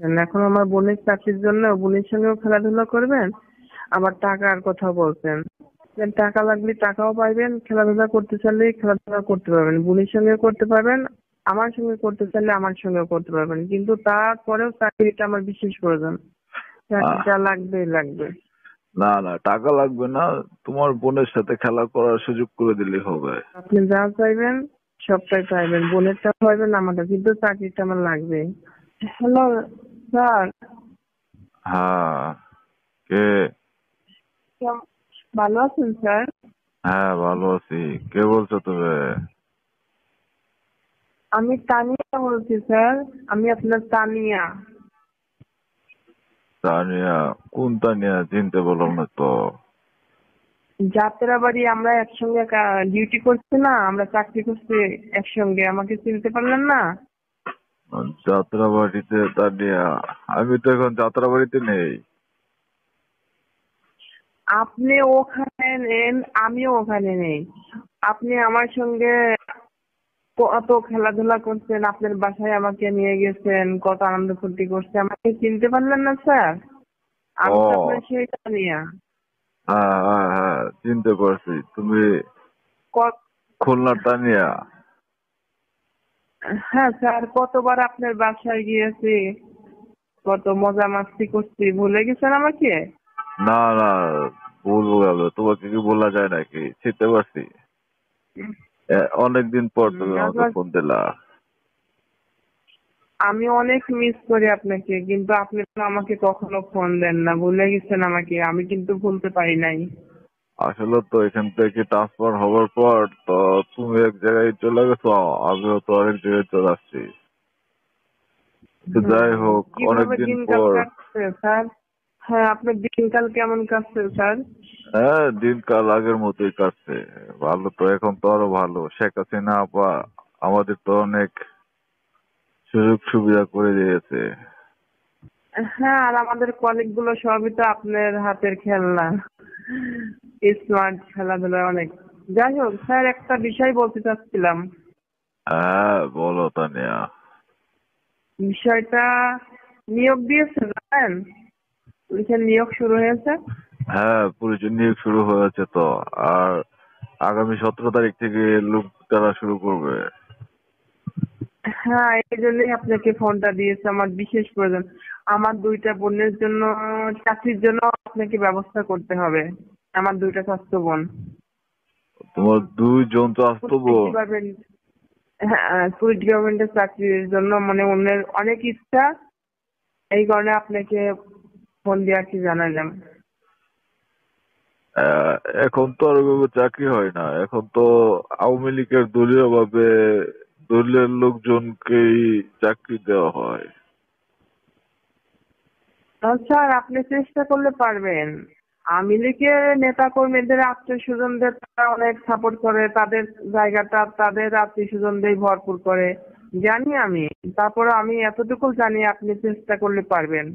এখন আমার বোনের চাকরির জন্য বোনের সঙ্গেও খেলাধুলা করবেন, আবার টাকার কথা বলছেন। টাকা লাগলে টাকাও পাইবেন, খেলাধুলা করতে চাইলে খেলাধুলা করতে পারবেন, বোনের সঙ্গে করতে পারবেন, আমার সঙ্গে করতে চাইলে আমার সঙ্গেও করতে পারবেন। কিন্তু তারপরেও চাকরিটা আমার বিশেষ প্রয়োজন, আহ, চাকরিটা লাগবেই লাগবে। না না, টাকা লাগবে না। তোমার বোনের সাথে খেলা করার সুযোগ করে দিলেই হবে। আপনি যা চাইবেন সবটাই পাইবেন, বোনেরটা পাইবেন, আমারটা, কিন্তু চাকরিটা আমার লাগবে। Hello sir. হ্যাঁ, কে? ভালো আছেন স্যার? হ্যাঁ, ভালো আছি। কে বলছো তুমি? আমি তানিয়া বলছি স্যার। আমি আপনার তানিয়া। তানিয়া? কোন তানিয়া? চিনতে বললাম না তো। যাত্রাবাড়ি আমরা একসঙ্গে ডিউটি করছি না, আমরা চাকরি করছি একসঙ্গে, আমাকে চিনতে পারলেন না? যাত্রাবাড়িতে তানিয়া? আমি তো এখন যাত্রাবাড়িতে নেই। আপনি ওখানে নেন, আমিও ওখানে নেই। আপনি আমার সঙ্গে কত খেলাধুলা করছেন, আপনার বাসায় আমাকে নিয়ে গেছেন, কত আনন্দ ফুর্তি করছে, আমাকে চিনতে পারলেন না স্যার? আমি তো আপনার ও, সেই তানিয়া। হ্যাঁ হ্যাঁ হ্যাঁ, চিনতে পারছি। তুমি ক- খুলনার তানিয়া? হ্যাঁ স্যার, কতবার আপনার বাসায় গিয়েছি, কত মজা মাস্তি করছি, ভুলে গেছেন আমাকে? না না, ভুল গেল। তোমাকে কি বলা যায় নাকি? চিনতে পারছি। অনেকদিন পর তুমি আমাকে আপনার, ফোন দিলা। আমি অনেক মিস করি আপনাকে, কিন্তু আপনি তো আমাকে কখনো ফোন দেন না, ভুলে গেছেন আমাকে, আমি কিন্তু ভুলতে পারি নাই। আসলে তো এখান থেকে ট্রান্সফার হওয়ার পর তো তুমি এক জায়গায় চলে গেছো, আমিও তো আরেক জায়গায় চলে আসছি। তো যাই হোক, কিভাবে অনেকদিন দিনকাল পর। কাটছে স্যার? হ্যাঁ, আপনার দিনকাল কেমন কাটছে স্যার? হ্যাঁ, দিনকাল আগের মতোই কাটছে। ভালো তো, এখন তো আরো ভালো। শেখ হাসিনা আপা আমাদের তো অনেক সুযোগ সুবিধা করে দিয়েছে। হ্যাঁ, আর আমাদের কলিগ গুলো সবই তো আপনার হাতের খেলনা, স্মার্ট, খেলাধুলা অনেক। যাই হোক স্যার, একটা বিষয় বলতে চাচ্ছিলাম। হ্যাঁ, বলো তানিয়া। বিষয়টা, নিয়োগ দিয়েছে জানেন, পুলিশের নিয়োগ শুরু হয়েছে। হ্যাঁ, পুলিশের নিয়োগ শুরু হয়েছে তো। আর আগামী 17 তারিখ থেকে লোক তারা শুরু করবে। হ্যাঁ, এই জন্যই আপনাকে ফোনটা দিয়েছে, আমার বিশেষ প্রয়োজন। আমার দুইটা বোনের জন্য চাকরির জন্য আপনাকে ব্যবস্থা করতে হবে। আমার দুইটা স্বাস্থ্য বোন তোমার 2 জন তো আসতো পুলিশ বোন? ডিপার্টমেন্ট, হ্যাঁ পুলিশ ডিপার্টমেন্টের চাকরির জন্য মানে অন্যের অনেক ইচ্ছা, এই কারণে আপনাকে ফোন দিয়ে আর কি জানালাম। আহ, এখন তো আর ওইভাবে চাকরি হয় না। এখন তো আওয়ামী লীগের দলীয় ভাবে দলীয় লোকজনকেই চাকরি দেওয়া হয়। স্যার আপনি চেষ্টা করলে পারবেন। আওয়ামী লীগের নেতা কর্মীদের আত্মীয় স্বজনদের তারা অনেক সাপোর্ট করে, তাদের জায়গাটা তাদের আত্মীয় স্বজনদের ভরপুর করে, জানি আমি। তারপরে আমি এতটুকু জানি আপনি চেষ্টা করলে পারবেন,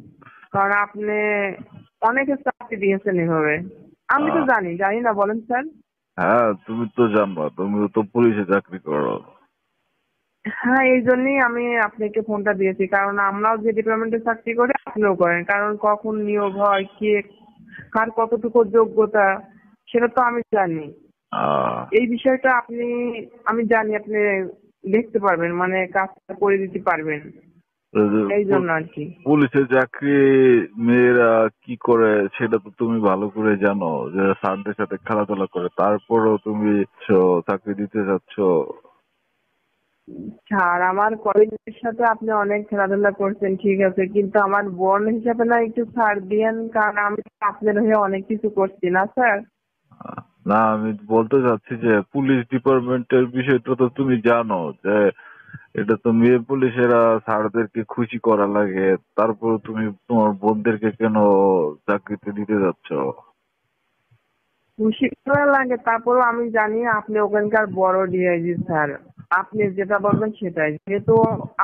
কারণ আপনি অনেকে চাকরি দিয়েছেন এভাবে। আমি তো আহ, জানি, জানি না বলেন স্যার? হ্যাঁ, তুমি তো জানবা, তুমি তো পুলিশে চাকরি করো। হ্যাঁ, এই জন্যই আমি আপনাকে ফোনটা দিয়েছি, কারণ আমরাও যে ডিপার্টমেন্টে চাকরি করি আপনিও করেন, কারণ কখন নিয়োগ হয়, কে কার কতটুকু যোগ্যতা সেটা তো আমি জানি। আহ এই বিষয়টা আপনি, আমি জানি আপনি দেখতে পারবেন, মানে কাজটা করে দিতে পারবেন, এই যে এই জন্য আর কি। পুলিশের চাকরি মেয়েরা কি করে সেটা তো তুমি ভালো করে জানো, যে স্যারদের সাথে খেলাধুলা করে, তারপরেও তুমি চাকরি দিতে চাচ্ছ। আর আমার কলিগদের সাথে আপনি অনেক খেলাধুলা করছেন ঠিক আছে, কিন্তু আমার বোন হিসাবে না একটু ছাড় দিয়েন, কারণ আমি তো আপনার হয়ে অনেক কিছু করছি না স্যার। না, আমি বলতে চাচ্ছি যে পুলিশ ডিপার্টমেন্টের বিষয়টা তো তুমি জানো, যে এটা তো মেয়ে পুলিশেরা স্যারদেরকে খুশি করা লাগে। তারপর তুমি তোমার বোনদেরকে কেন চাকরিতে দিতে যাচ্ছ? খুশি করা লাগে, তারপরেও আমি জানি আপনি ওখানকার বড় ডিআইজি স্যার, আপনি যেটা বলবেন সেটাই, যেহেতু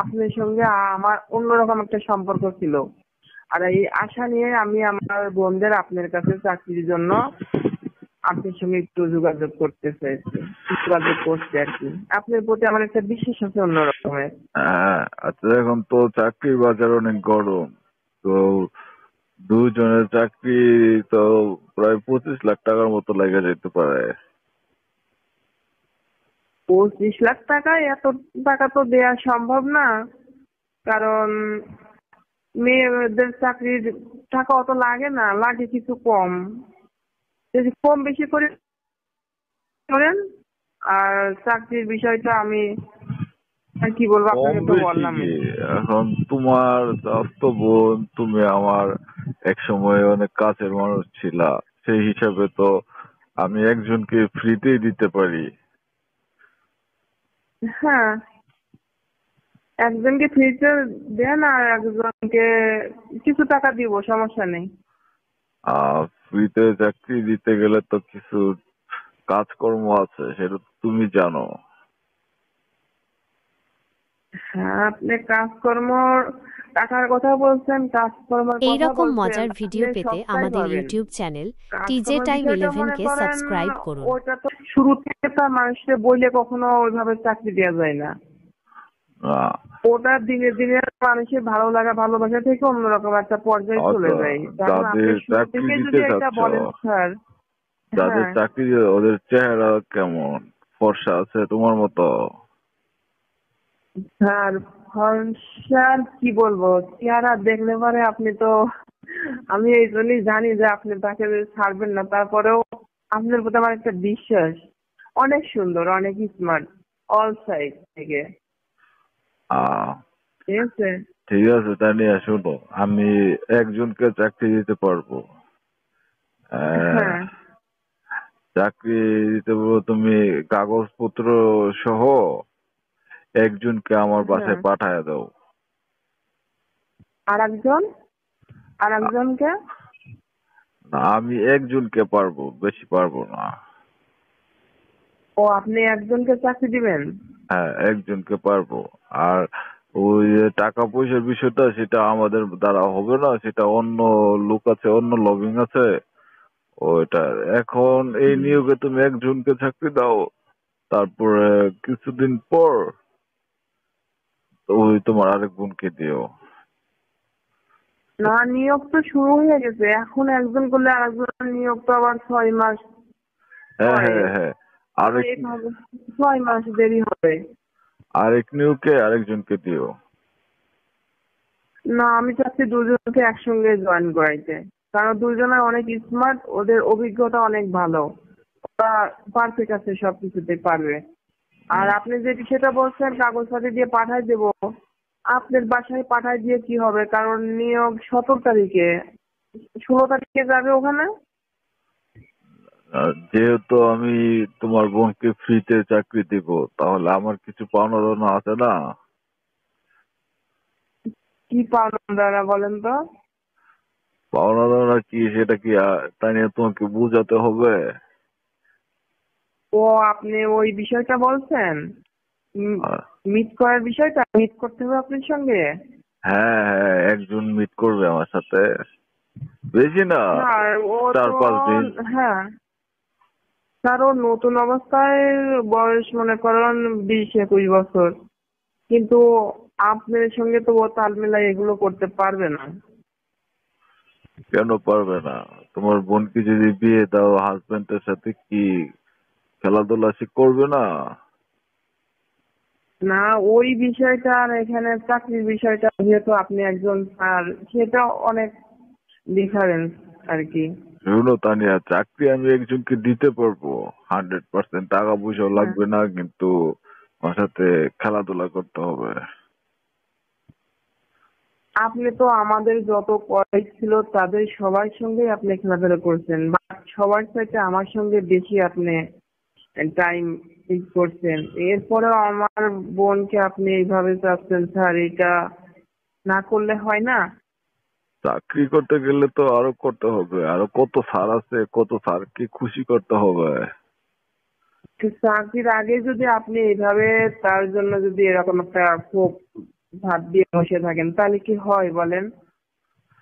আপনার সঙ্গে আমার অন্যরকম একটা সম্পর্ক ছিল। আর এই আশা নিয়ে আমি আমার বোনদের আপনার কাছে চাকরির জন্য আপনার সঙ্গে একটু যোগাযোগ করতে চাইছি। যোগাযোগ করছি আর কি। আপনার প্রতি আমার একটা বিশ্বাস আছে অন্য রকমের। হ্যাঁ, আচ্ছা এখন তো চাকরির বাজার অনেক গরম। তো দুজনের চাকরি তো প্রায় 25 লাখ টাকার মতো লেগে যেতে পারে। 25 লাখ টাকা, এত টাকা তো দেওয়া সম্ভব না, কারণ মেয়েদের চাকরির টাকা অত লাগে না, লাগে কিছু কম। যদি কম বেশি করে করেন। আর চাকরির বিষয়টা আমি আর কি বলবো, কম আপনাকে তো বেশি বললামই। কি, এখন তোমার চাচাতো বোন, তুমি আমার এক সময় অনেক কাছের মানুষ ছিলা, সেই হিসাবে তো আমি একজনকে ফ্রিতেই দিতে পারি। হ্যাঁ, একজনকে ফ্রিতে দেন আর একজনকে কিছু টাকা দিব, সমস্যা নেই। ফ্রিতে চাকরি দিতে গেলে তো কিছু কাজকর্ম আছে, সেটা তো তুমি জানো। হ্যাঁ, আপনি কাজকর্ম টাকার কথা বলছেন, কাজকর্মের এই কথা রকম বলছেন, মজার ভিডিও আপনি পেতে সবটাই আমাদের পাবেন। YouTube channel TJ customer time বিষয়টা 11 মনে কে করেন, সাবস্ক্রাইব করুন। ওটা তো শুরু থেকে তার মানুষকে বইলে কখনো ওইভাবে চাকরি দেওয়া যায় না। আহ, ওটা দিনে দিনে মানুষের ভালো লাগা ভালোবাসা থেকে অন্যরকম একটা পর্যায়ে চলে অত যায়। এখন যাদের আপনি শুরু চাকরি থেকে দিতে যদি এটা চাচ্ছ, বলেন স্যার। যাদের হ্যাঁ, চাকরি ওদের চেহারা কেমন, ফর্সা আছে তোমার মতো? স্যার ফর্সার কি বলবো, চেহারা দেখলে পরে আপনি তো, আমি এই জন্যই জানি যে আপনি তাকে ছাড়বেন না। তারপরেও আপনার প্রতি আমার একটা বিশ্বাস, অনেক সুন্দর, অনেক স্মার্ট, অল সাইড থেকে। আহ ঠিক আছে। ঠিক আছে, তানিয়া শোনো, আমি একজনকে চাকরি দিতে পারবো। আহ, হ্যাঁ, চাকরি দিতে পারবো, তুমি কাগজপত্র সহ একজনকে আমার হ্যাঁ। বাসায় পাঠায় দাও। আর একজন, আর আ- একজনকে? না, আমি একজনকে পারবো, বেশি পারবো না। ও, আপনি একজনকে চাকরি দিবেন? হ্যাঁ, একজনকে পারবো। আর ওই যে টাকা পয়সার বিষয়টা, সেটা আমাদের দ্বারা হবে না, সেটা অন্য লোক আছে, অন্য লবিং আছে ওইটা। এখন এই হুম। নিয়োগে তুমি একজনকে চাকরি দাও, তারপরে কিছুদিন পর ওই তোমার আরেক বোনকে দিও। না, নিয়োগ তো শুরু হয়ে গেছে, এখন একজন করলে আর একজন নিয়োগ তো আবার 6 মাস হ্যাঁ, পরে। হ্যাঁ, হ্যাঁ। তো আরেক এইভাবে 6 মাস দেরি হবে। আরেক নিয়োগে আরেকজনকে দিও। না, আমি চাচ্ছি দুজনকে একসঙ্গে জয়েন করাইতে, কারণ দুজনে অনেক স্মার্ট, ওদের অভিজ্ঞতা অনেক ভালো, ওরা পারফেক্ট আছে, সবকিছুতে পারবে। আর হুম। আপনি যে বিষয়টা বলছেন কাগজপাতি দিয়ে পাঠাই দেব, আপনার বাসায় পাঠাই দিয়ে কি হবে, কারণ নিয়োগ 17 তারিখে, 16 তারিখে যাবে ওখানে। আর যেহেতু আমি তোমার বোনকে ফ্রিতে চাকরি দিব, তাহলে আমার কিছু পাওনা দাওনা আছে না? কি পাওনা দাওনা বলেন তো? পাওনা দাওনা কি, সেটা কি তাই নিয়ে তোমাকে বোঝাতে হবে? ও, আপনি ওই বিষয়টা বলছেন, আহ, মিট করার বিষয়টা, মিট করতে হবে আপনার সঙ্গে। হ্যাঁ, হ্যাঁ, একজন মিট করবে আমার সাথে, বেশি না, স্যার ও তো, 4-5 দিন। হ্যাঁ স্যার, ও নতুন অবস্থায়, বয়স মনে করেন 20-21 বছর, কিন্তু আপনার সঙ্গে তো ও তাল মেলায় এগুলো করতে পারবে না। কেন পারবে না? তোমার বোনকে যদি বিয়ে দাও, হাজবেন্ডের সাথে কি খেলাধুলা সে করবে না? না, ওই বিষয়টা আর এখানে চাকরির বিষয়টা, যেহেতু আপনি একজন স্যার, সেটা অনেক ডিফারেন্স আর কি। শুনো তানিয়া, চাকরি আমি একজনকে দিতে পারবো 100%, টাকা পয়সাও হ্যাঁ, লাগবে না, কিন্তু আমার সাথে খেলাধুলা করতে হবে। আপনি তো আমাদের যত কলিগ ছিল তাদের সবার সঙ্গে আপনি খেলাধুলা করছেন, বাট সবার সাথে আমার সঙ্গে বেশি আপনি টাইম করছেন। এরপরেও আমার বোনকে আপনি এইভাবে চাচ্ছেন, স্যার এটা না করলে হয় না। চাকরি করতে গেলে তো আরো করতে হবে, আরো কত স্যার আছে, কত স্যারকে খুশি করতে হবে। তো চাকরির আগে যদি আপনি এইভাবে তার জন্য যদি এরকম একটা খুব ভাব দিয়ে বসে থাকেন, তাহলে কি হয় বলেন?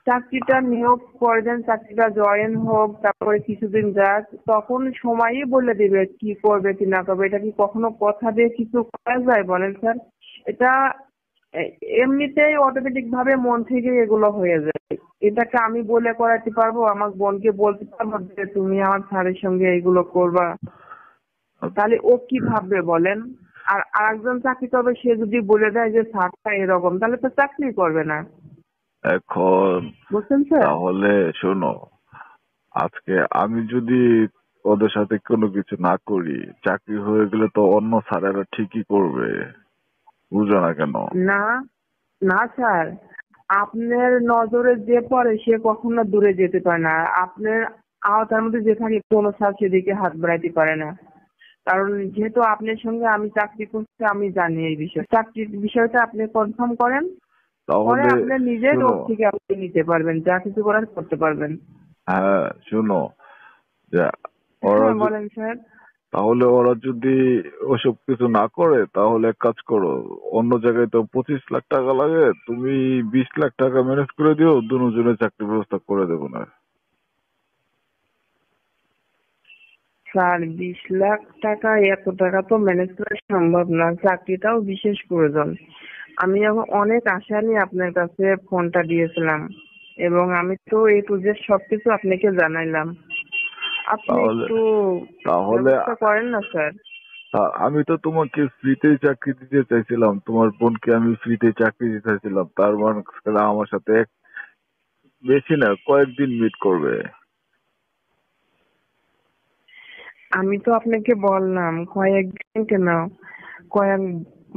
চাকরিটা নিয়োগ করে দেন, চাকরিটা জয়েন হোক, তারপরে কিছুদিন যাক, তখন সময়ই বলে দিবে কি করবে কি না করবে। এটা কি কখনো কথা দিয়ে কিছু করা যায় বলেন স্যার? এটা এমনিতেই অটোমেটিক ভাবে মন থেকে এগুলো হয়ে যায়। এটাকে আমি বলে করাতে পারবো? আমার বোনকে বলতে পারবো যে তুমি আমার স্যারের সঙ্গে এগুলো করবা? তাহলে ও কি ভাববে বলেন? আর আরেকজন চাকরি করবে, সে যদি বলে দেয় যে স্যারটা এরকম, তাহলে তো চাকরি করবে না। এখন বুঝছেন স্যার? তাহলে শোনো, আজকে আমি যদি ওদের সাথে কোনো কিছু না করি, চাকরি হয়ে গেলে তো অন্য স্যারেরা ঠিকই করবে, বুঝো না কেন? না না স্যার, আপনার নজরে যে পড়ে সে কখনো দূরে যেতে পারে না। আপনার আওতার মধ্যে যে থাকে কোনো স্যার সেদিকে হাত বাড়াইতে পারে না। কারণ যেহেতু আপনার সঙ্গে আমি চাকরি করছি, আমি জানি এই বিষয়। চাকরির বিষয়টা আপনি কনফার্ম করেন, পরে তাহলে আপনি নিজের শোনো, রোগ থেকে আপনি নিতে পারবেন, যা কিছু করার করতে পারবেন। হ্যাঁ শোনো, যে ওরা হ্যাঁ বলেন স্যার। তাহলে ওরা যদি ওসব কিছু না করে, তাহলে এক কাজ করো, অন্য জায়গায় তো 25 লাখ টাকা লাগে, তুমি 20 লাখ টাকা ম্যানেজ করে দিও, দুজনের চাকরি ব্যবস্থা করে দেবো না। স্যার 20 লাখ টাকা, এত টাকা তো ম্যানেজ করা সম্ভব না। চাকরিটাও বিশেষ প্রয়োজন। আমি এখন অনেক আশা নিয়ে আপনার কাছে ফোনটা দিয়েছিলাম, এবং আমি তো এ টু জেড সবকিছু আপনাকে জানাইলাম। আপনি তাহলে একটু তাহলে ব্যবস্থা করেন না স্যার। আমি তো তোমাকে ফ্রিতেই চাকরি দিতে চাইছিলাম, তোমার বোনকে আমি ফ্রিতে চাকরি দিতে চাইছিলাম, তার মানে আমার সাথে বেশি না কয়েকদিন মিট করবে। আমি তো আপনাকে বললাম কয়েকদিন কেন, কয়েক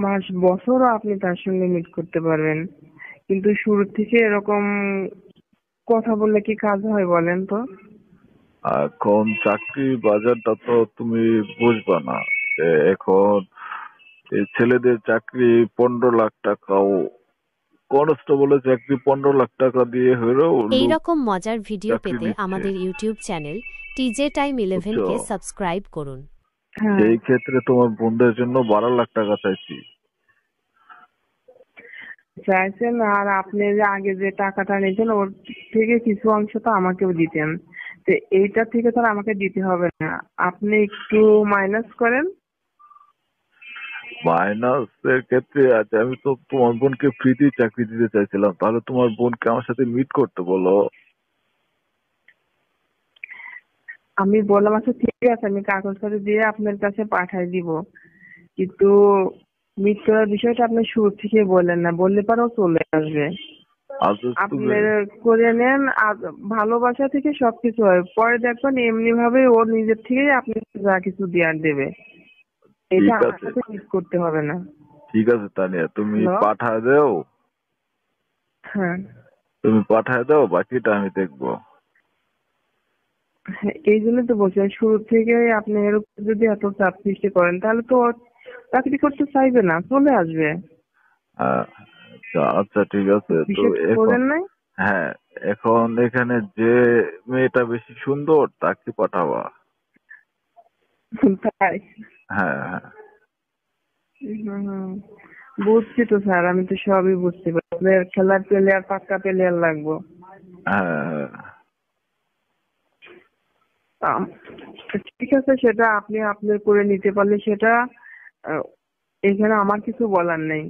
মাস বছরও আপনি তার সঙ্গে মিট করতে পারবেন, কিন্তু শুরু থেকে এরকম কথা বললে কি কাজ হয় বলেন তো? এখন চাকরি বাজারটা তো তুমি বুঝবা না, যে এখন এই ছেলেদের চাকরি 15 লাখ টাকাও, কনস্টেবলের চাকরি 15 লাখ টাকা দিয়ে হলেও এই লোক রকম মজার ভিডিও চাকরি পেতে নিচ্ছে, আমাদের ইউটিউব চ্যানেল টিজে টাইম 11 বুঝছো? কে সাবস্ক্রাইব করুন। হ্যাঁ, সেই ক্ষেত্রে তোমার বোনদের জন্য 12 লাখ টাকা চাইছি। চাইছেন, আর আপনি যে আগে যে টাকাটা নিয়েছেন ওর থেকে কিছু অংশ তো আমাকেও দিতেন। তো এইটা থেকে তো আর আমাকে দিতে হবে না, আপনি একটু মাইনাস করেন। মাইনাসের ক্ষেত্রে আছে, আমি তো তোমার বোনকে ফ্রিতেই চাকরি দিতে চাইছিলাম, তাহলে তোমার বোনকে আমার সাথে মিট করতে বলো। আমি বললাম আচ্ছা ঠিক আছে, আমি কাগজপত্র দিয়ে আপনার কাছে পাঠাই দিব, কিন্তু মিট করার বিষয়টা আপনি শুরু থেকে বললেন না, বললে পরেও চলে আসবে। আচ্ছা তুমি, আপনার করে নেন, আর ভালোবাসা থেকে সবকিছু হয়, পরে দেখবেন এমনি ভাবে ওর নিজের থেকেই আপনাকে যা কিছু দেওয়ার দেবে। এটা ঠিক আমার আছে, সাথে মিট করতে হবে না। ঠিক আছে তানিয়া, তুমি হ্যালো। পাঠায় দাও, হ্যাঁ, তুমি পাঠায় দাও, বাকিটা আমি দেখবো। হ্যাঁ, এই জন্য তো বলছি শুরু থেকে আপনি এর উপর যদি এত চাপ সৃষ্টি করেন, তাহলে তো ও চাকরি করতে চাইবে না, চলে আসবে। আচ্ছা আচ্ছা, ঠিক আছে তো বিষয়টা এখন, বোঝেন নাই? হ্যাঁ এখন এখানে যে মেয়েটা বেশি সুন্দর তাকে পাঠাবা। তাই? হ্যাঁ হ্যাঁ। হুম, বুঝছি তো স্যার, আমি তো সবই বুঝতে পারছি। আপনার খেলার প্লেয়ার, পাক্কা প্লেয়ার লাগবো। হ্যাঁ হ্যাঁ। আম, ঠিক আছে, সেটা আপনি আপনার করে নিতে পারলে সেটা, আহ, এখানে আমার কিছু বলার নেই।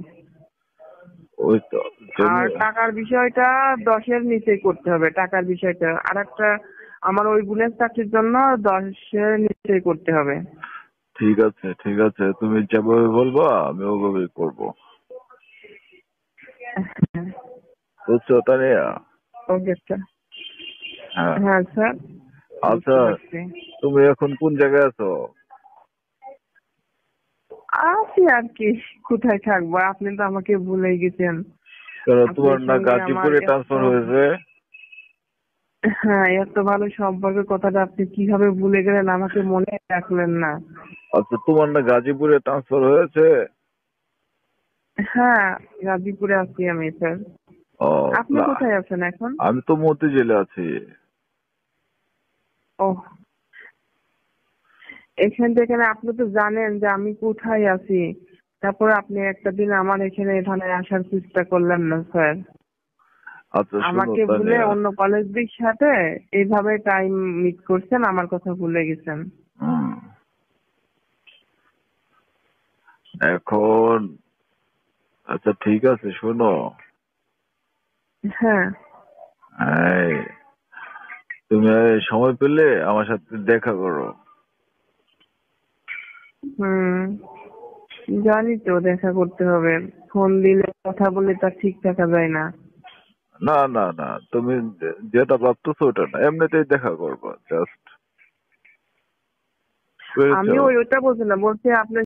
ওই তো আর তুমি, টাকার বিষয়টা 10-এর নিচেই করতে হবে। টাকার বিষয়টা আর একটা, আমার ওই বোনের চাকরির জন্য 10-এর নিচেই করতে হবে। ঠিক আছে ঠিক আছে, তুমি যেভাবে বলবা আমি ওভাবেই করবো, বুঝছো তানিয়া? Okay sir. হ্যাঁ। হ্যাঁ স্যার, আচ্ছা, বুঝতে পারছি। তুমি এখন কোন জায়গায় আছো? আছি আর কি, কোথায় থাকবো? আপনি তো আমাকে ভুলে গেছেন। কারণ তোমার আপনার না সঙ্গে আমার গাজীপুরে এত, ট্রান্সফার হয়েছে? হ্যাঁ, এত ভালো সম্পর্কের কথাটা আপনি কিভাবে ভুলে গেলেন, আমাকে মনে রাখলেন না। আচ্ছা, তোমার না গাজীপুরে ট্রান্সফার হয়েছে? হ্যাঁ, গাজীপুরে আছি আমি স্যার। ও আপনি না, কোথায় আছেন এখন? আমি তো মতিঝিলে আছি। ও, এখান থেকে না, আপনি তো জানেন যে আমি কোথায় আছি, তারপর আপনি একটা দিন আমার এখানে আসার চেষ্টা করলেন না স্যার। আচ্ছা শুনো আমাকে ভুলে তানিয়া, অন্য কলেজদের সাথে এইভাবে টাইম মিট করছেন, আমার কথা ভুলে গেছেন। হুম, এখন আচ্ছা ঠিক আছে শোনো, হ্যাঁ। এই, তুমি সময় পেলে আমার সাথে দেখা করো। হুম, জানি তো দেখা করতে হবে, ফোন দিলে কথা বলে তা ঠিক থাকা যায় না। না না না, তুমি যেটা ভাবতেছো ওটা না, এমনিতেই দেখা করবো জাস্ট, আমি বুঝেছো? ওইটা বলছি না, বলছি আপনার